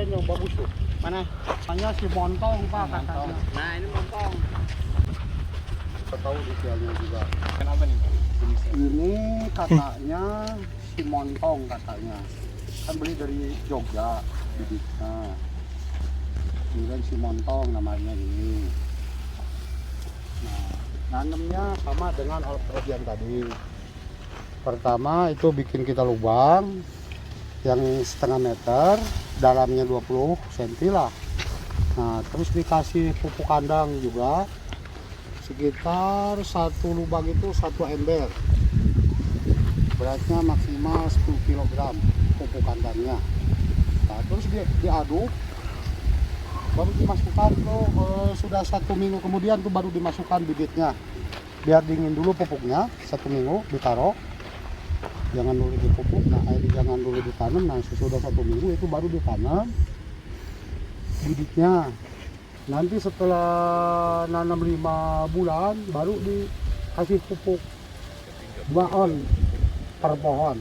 yang bagus tuh. Mana? Hanya si montong Pak katanya. Nah ini montong. Saya tahu detailnya juga. Kenapa nih Pak? Ini katanya si montong katanya. Kan beli dari Jogja bibitnya. Kemudian si montong namanya ini. Nah, nanamnya sama dengan alpros yang tadi. Pertama itu bikin kita lubang yang setengah meter, dalamnya 20 cm lah. Nah, terus dikasih pupuk kandang juga sekitar satu lubang itu 1 ember. Beratnya maksimal 10 kg pupuk kandangnya. Nah, terus diaduk, baru dimasukkan tuh sudah 1 minggu kemudian tuh baru dimasukkan bibitnya. Biar dingin dulu pupuknya 1 minggu ditaruh. Jangan dulu dipupuk, nah jangan dulu ditanam. Nah sesudah 1 minggu itu baru ditanam bibitnya. Nanti setelah nanam 5 bulan baru dikasih pupuk 2 on per pohon.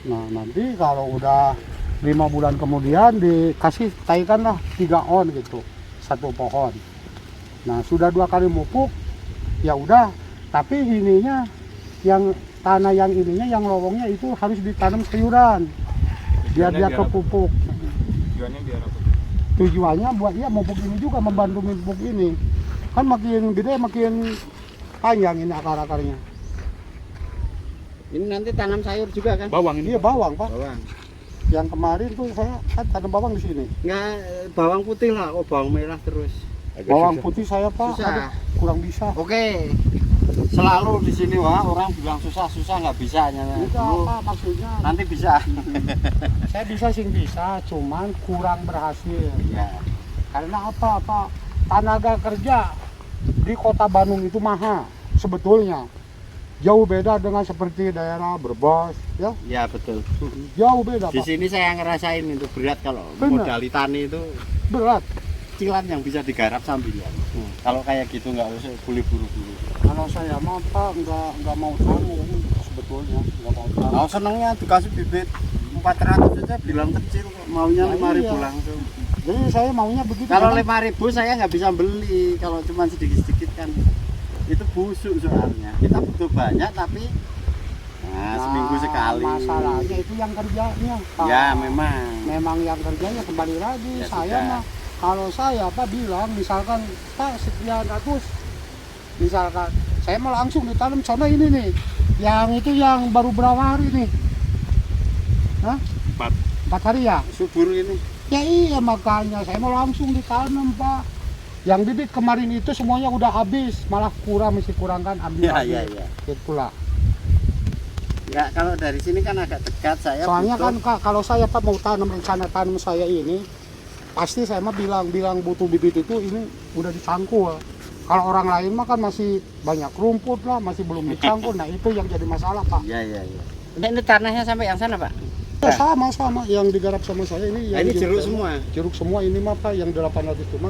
Nah nanti kalau udah 5 bulan kemudian dikasih taikanlah 3 on gitu 1 pohon. Nah sudah 2 kali mupuk ya udah, tapi ininya yang tanah yang ininya, yang lowongnya itu harus ditanam sayuran biar dia kepupuk. Tujuannya biar apa? Tujuannya buat ya mupuk ini juga, membantu mupuk ini. Kan makin gede makin panjang ini akar-akarnya. Ini nanti tanam sayur juga kan? Bawang ini. Iya bawang Pak. Bawang. Yang kemarin tuh saya kan tanam bawang di sini. Enggak, bawang putih lah. Oh bawang merah terus. Bawang putih saya Pak, Susah. aduh, kurang bisa. Oke. Selalu di sini wah orang bilang susah nggak bisa nyala. Itu apa maksudnya? Nanti bisa. Saya bisa sih bisa, cuman kurang berhasil. Ya. Karena apa? Tenaga kerja di kota Bandung itu mahal sebetulnya. Jauh beda dengan seperti daerah Brebes, ya. Ya betul. Jauh beda, Di Pak. sini saya ngerasain itu berat kalau Benar. modali tani itu Berat. kecilan yang bisa digarap sambilan. Kalau kayak gitu nggak usah boleh buru-buru. Kalau saya mah Pak nggak mau tanggung sebetulnya, nggak mau tanggung. Mau senengnya dikasih bibit 400 aja bilang kecil kok. Maunya Nah, 5.000 iya. langsung. Jadi saya maunya begitu. Kalau karena 5.000 saya nggak bisa beli kalau cuma sedikit-sedikit kan. Itu busuk soalnya. Kita butuh banyak tapi seminggu sekali. Masalahnya itu yang kerjanya, Pak. Ya memang. Memang yang kerjanya kembali lagi. Ya, Saya sudah. mah kalau saya Pak bilang misalkan Pak sekian ratus, misalkan saya mau langsung ditanam contoh ini nih, yang itu yang baru berapa hari nih? Hah? 4 hari ya? Subur ini. Ya iya makanya saya mau langsung ditanam Pak. Yang bibit kemarin itu semuanya udah habis, malah masih kurang kan ambil Ya, lagi. ya, ya. Itulah. Ya kalau dari sini kan agak dekat saya. Soalnya butuh- kan Kak, kalau saya Pak mau tanam rencana tanam saya ini, pasti saya mah bilang butuh bibit itu ini udah dicangkul. Kalau orang lain mah kan masih banyak rumput lah, masih belum dicangkul. Nah itu yang jadi masalah Pak. Ya ya ya. Ini tanahnya sampai yang sana Pak? Ya, sama yang digarap sama saya ini. Nah, Yang ini jeruk semua. Jeruk semua ini mah Pak, yang 800 cuma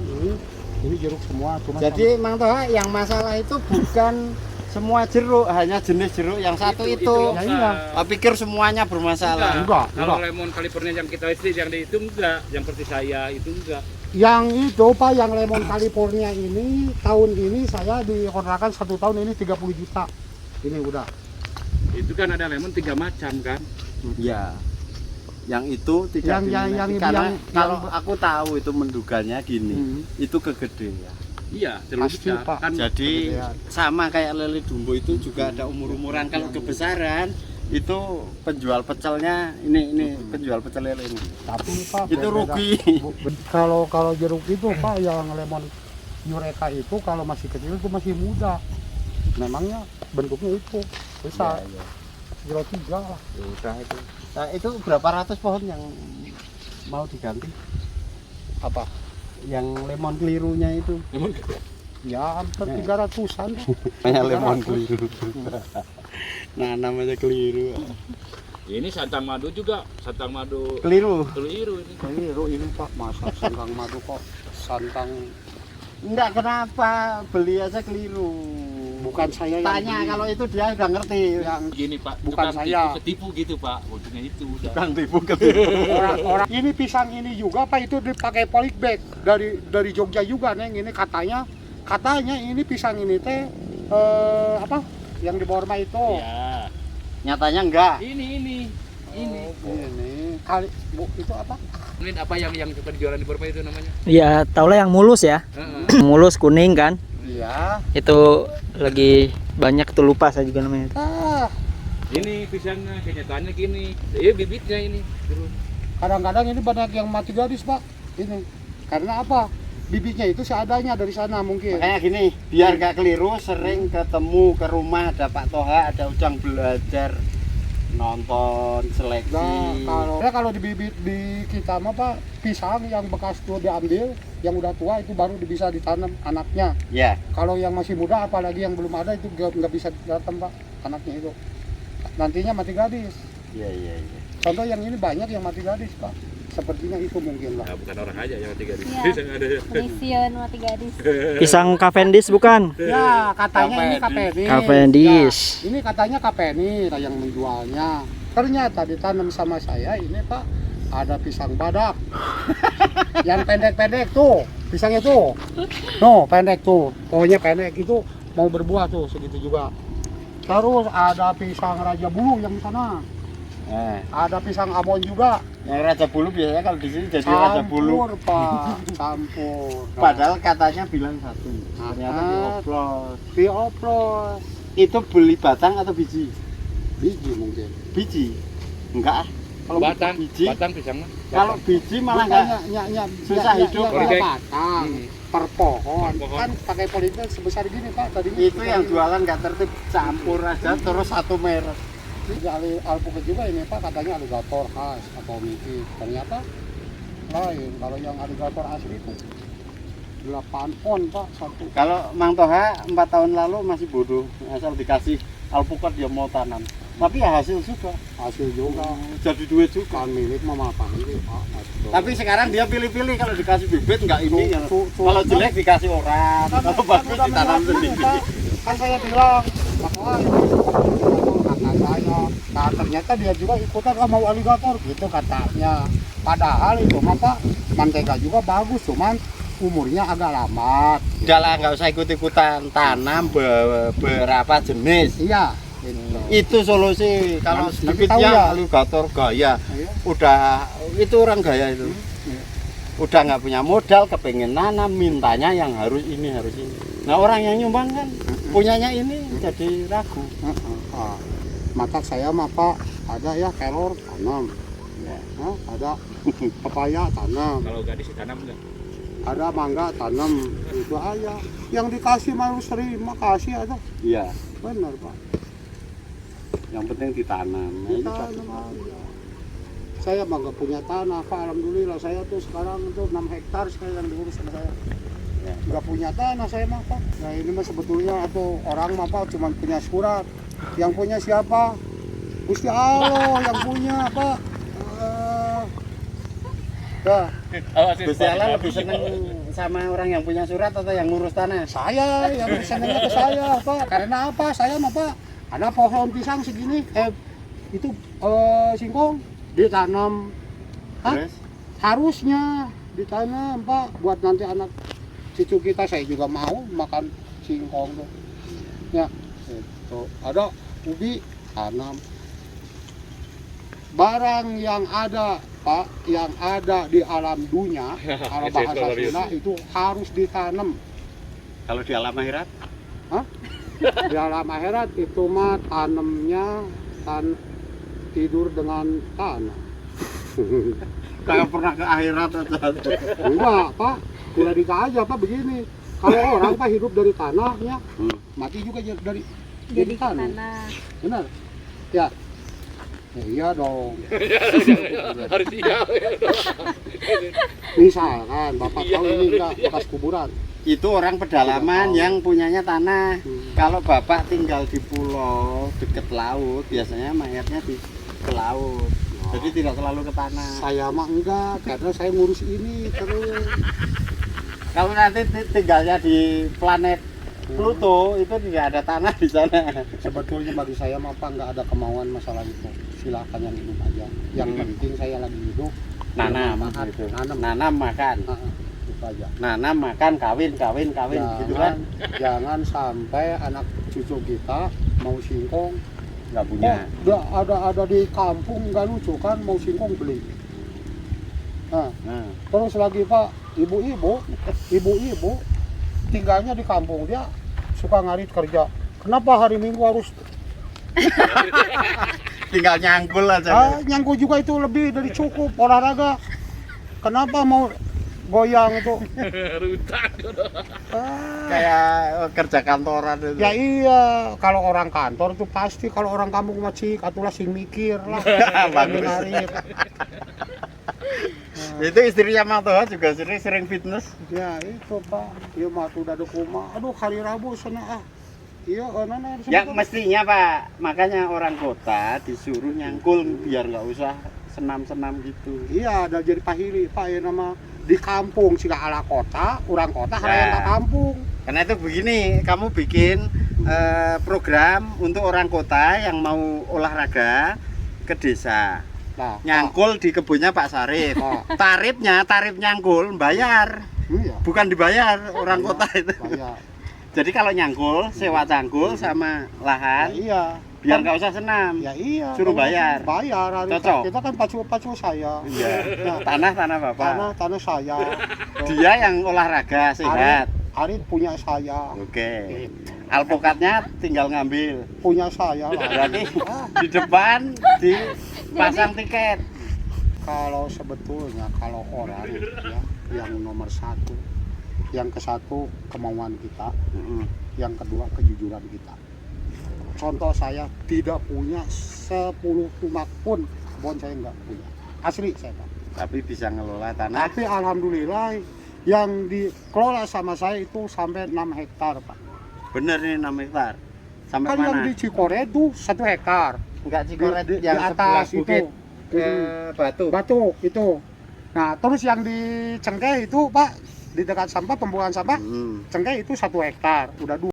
ini jeruk semua. Cuma Jadi Mang Toha yang masalah itu bukan semua jeruk, hanya jenis jeruk yang satu itu. Ya, iya. Saya pikir semuanya bermasalah. Enggak, Kalau enggak. lemon California yang kita isi yang di itu enggak, yang seperti saya itu enggak. Yang itu Pak, yang lemon California ini tahun ini saya dikontrakan 1 tahun ini 30 juta. Ini udah. Itu kan ada lemon 3 macam kan. Ya. Yang itu tidak Yang- karena yang- kalau aku tahu itu menduganya gini, Hmm. itu kegedean. Iya, Pasti, terusnya Pak. kan. Jadi kegedean. sama kayak lele dumbo itu juga ada umur-umuran. Kalau kebesaran itu penjual pecelnya ini penjual pecel lele ini. Tapi Pak Itu beda- rugi. Kalau jeruk itu Pak, yang lemon Eureka itu kalau masih kecil itu masih muda. Memangnya bentuknya itu besar. Ya, ya. Kilo 3 lah. Ya udah itu. Nah, itu berapa ratus pohon yang mau diganti? Apa? Yang lemon kelirunya itu. Lemon Ya hampir Ya. 300-an. Kayak lemon keliru. Nah, namanya keliru. ini santang madu juga, santang madu Keliru. keliru ini. Keliru ini Pak, masa santang madu kok santang. Enggak, kenapa beli aja keliru? bukan saya yang Tanya beli. kalau itu dia udah ngerti. Yang Gini Pak, Bukan tukang saya. ketipu gitu Pak, ujungnya itu udah. Tukang tipu ketipu. orang-orang ini pisang ini juga Pak itu dipakai polybag dari Jogja juga Neng. Ini katanya ini pisang ini teh apa yang di Borma itu. Iya. Nyatanya enggak. Ini. Ini kali itu apa? Ini apa yang suka dijualan di Borma itu namanya? Ya, tau lah yang mulus ya. Heeh. Mulus kuning kan. Iya. Itu lagi banyak tuh, lupa saya juga namanya. Ini pisangnya kenyataannya gini. Bibitnya ini terus. Kadang-kadang ini banyak yang mati gadis Pak. Ini karena apa? Bibitnya itu seadanya dari sana mungkin. Makanya gini, biar gak keliru, sering ketemu ke rumah ada Pak Toha, ada Ujang belajar nonton seleksi. Nah, kalau di bibit di kita mah Pak, pisang yang bekas tuh diambil, yang udah tua itu baru bisa ditanam anaknya. Ya, Kalau yang masih muda, apalagi yang belum ada itu nggak bisa datang Pak anaknya itu. Nantinya mati gadis. iya. Contoh yang ini banyak yang mati gadis Pak. Sepertinya itu mungkin lah. Nah, bukan orang aja yang tiga di Iya. pisang ada. Mission mati gadis. Pisang Cavendish bukan? Ya katanya ini Cavendish. Cavendish. Ya, ini katanya Cavendish yang menjualnya. Ternyata ditanam sama saya ini Pak ada pisang badak. Yang pendek-pendek tuh pisangnya tuh. No pendek tuh. Pokoknya pendek itu mau berbuah tuh segitu juga. Terus ada pisang Raja Bulu yang di sana. Ada pisang Ambon juga. Yang Raja Bulu biasanya kalau di sini jadi Raja Bulu. Campur Pak, campur. Padahal katanya bilang satu, ternyata Ah. dioplos. dioplos Itu beli batang atau biji? biji mungkin. Biji? Enggak ah. Kalau Batang, biji, batang pisang mah. kalau biji malah enggak. Susah hidup. Polybag. batang Hmm. per pohon. Per pohon. Kan pakai polybag sebesar gini Pak tadinya. Itu yang jualan nggak tertib, campur aja terus satu merek. Alpukat juga ini Pak katanya aligator khas atau miki. Ternyata lain. Kalau yang aligator asli itu 8 on Pak satu. Kalau Mang Toha 4 tahun lalu masih bodoh, asal dikasih alpukat dia mau tanam. Tapi ya hasil juga, Hasil juga. jadi duit juga. Kan milik mama Pak ini Pak. Betul. Tapi sekarang dia pilih-pilih kalau dikasih bibit nggak ini ya. Cu- Kalau jelek dikasih orang, Kan- kalau kan bagus udah ditanam mengaku, sendiri. Pak. Kan saya bilang bahwa kata saya, nah ternyata dia juga ikutan mau aligator gitu katanya. Padahal itu mah Pak mentega juga bagus, cuman umurnya agak lambat. Udah lah nggak usah ikut-ikutan, tanam beberapa jenis. Iya. Itu solusi. Kalau Nanti tahu bibitnya ya. aligator gaya, Iya. udah itu orang gaya itu. Iya. Udah nggak punya modal, kepengen nanam, mintanya yang harus ini harus ini. Nah orang yang nyumbang kan punyanya ini jadi ragu. Mata saya mah Pak ada ya kelor tanam, Ya. ada pepaya tanam, Kalau gadis ditanam enggak? ada mangga tanam, itu aja. Yang dikasih malu sering makasih aja, Iya, benar Pak. yang penting ditanam. Nah, ini Pak. Ditanam aja. Saya mah gak punya tanah Pak, alhamdulillah saya tuh sekarang tuh 6 hektar sekarang yang diurus sama saya. Ya. Gak punya tanah saya mah Pak. Nah ini mah sebetulnya atau orang mah Pak cuma punya surat. Yang punya siapa? Gusti Allah yang punya Pak. Dah, Gusti Allah lebih seneng sama orang yang punya surat atau yang ngurus tanah? saya yang senangnya ke saya Pak. Karena apa? Saya mah Pak ada pohon pisang segini, itu singkong ditanam. Hah? Terus? Harusnya ditanam Pak buat nanti anak cucu kita. Saya juga mau makan singkong tuh ya itu ada ubi tanam. Barang yang ada Pak yang ada di alam dunia kalau bahasa Sunda itu harus ditanam. Kalau di alam akhirat? Di alam akhirat itu mah tanamnya tidur dengan tanah. Kayak pernah ke akhirat aja. Enggak Pak, logika aja Pak begini. Kalau orang Pak hidup dari tanahnya, mati juga dari Jadi tanah. tanah. Benar? Ya. Ya iya dong. Harus iya. Misalkan Bapak tahu ini enggak bekas kuburan. Itu orang pedalaman yang punyanya tanah. Kalau bapak tinggal di pulau deket laut, biasanya mayatnya ke laut. Jadi tidak selalu ke tanah. Saya mah enggak, karena saya ngurus ini terus. Kalau nanti tinggalnya di planet Pluto itu tidak ada tanah di sana. Sebetulnya bagi saya mah Pak nggak ada kemauan masalah itu. Silakan yang hidup aja. Yang penting saya lagi hidup. Nanam bermanfaat, gitu. nanam. Nanam makan. Itu aja. Nanam makan kawin gitu kan. Jangan sampai anak cucu kita mau singkong. Nggak punya. Ada di kampung nggak lucu kan mau singkong beli. Nah, Nah, terus lagi Pak, ibu-ibu tinggalnya di kampung, dia suka ngarit kerja. Kenapa hari Minggu harus tinggal nyangkul aja. nyangkul juga itu lebih dari cukup olahraga. Kenapa mau goyang itu? Rutak. Kayak kerja kantoran itu. Ya iya, kalau orang kantor itu pasti, kalau orang kampung macik atulah sing mikir lah. Bagus. Ngarit. Itu istrinya Mang Toha juga sering fitness. Ya itu Pak, iya mah tuh udah kumah. Aduh hari Rabu sana Iya, nana. Ya mestinya Pak, makanya orang kota disuruh nyangkul biar nggak usah senam-senam gitu. Iya, ada jadi pahili Pak ya nama di kampung sih ala kota, orang kota yang ke kampung. Karena itu begini, kamu bikin program untuk orang kota yang mau olahraga ke desa. Nah, Nyangkul di kebunnya Pak Sarif. Tarif nyangkul bayar, iya. bukan dibayar orang kota itu. Bayar. Jadi kalau nyangkul, sewa cangkul sama Ya, lahan, iya. biar nggak usah senam. Ya iya. Suruh bayar. Bayar. Hari Cocok. Kita kan pacu saya. Iya. Nah, Tanah Bapak. tanah saya. Dia yang olahraga sehat. Hari punya saya. Oke. Alpukatnya tinggal ngambil. Punya saya lah. Berarti di depan dipasang tiket. Kalau sebetulnya kalau orang ya yang nomor satu, yang ke satu kemauan kita, yang kedua kejujuran kita. Contoh saya tidak punya 10 tumak pun kebun saya nggak punya. Asli saya Pak. Tapi bisa ngelola tanah. Tapi alhamdulillah yang dikelola sama saya itu sampai 6 hektar Pak. Bener nih 6 hektar. Sampai Kan mana? yang di Cikore itu 1 hektar. Enggak Cikoret Di yang atas sebelah bukit itu. Batu. Batu itu. Nah terus yang di Cengkeh itu Pak, di dekat sampah pembuangan sampah, Cengkeh itu 1 hektar. Udah 2.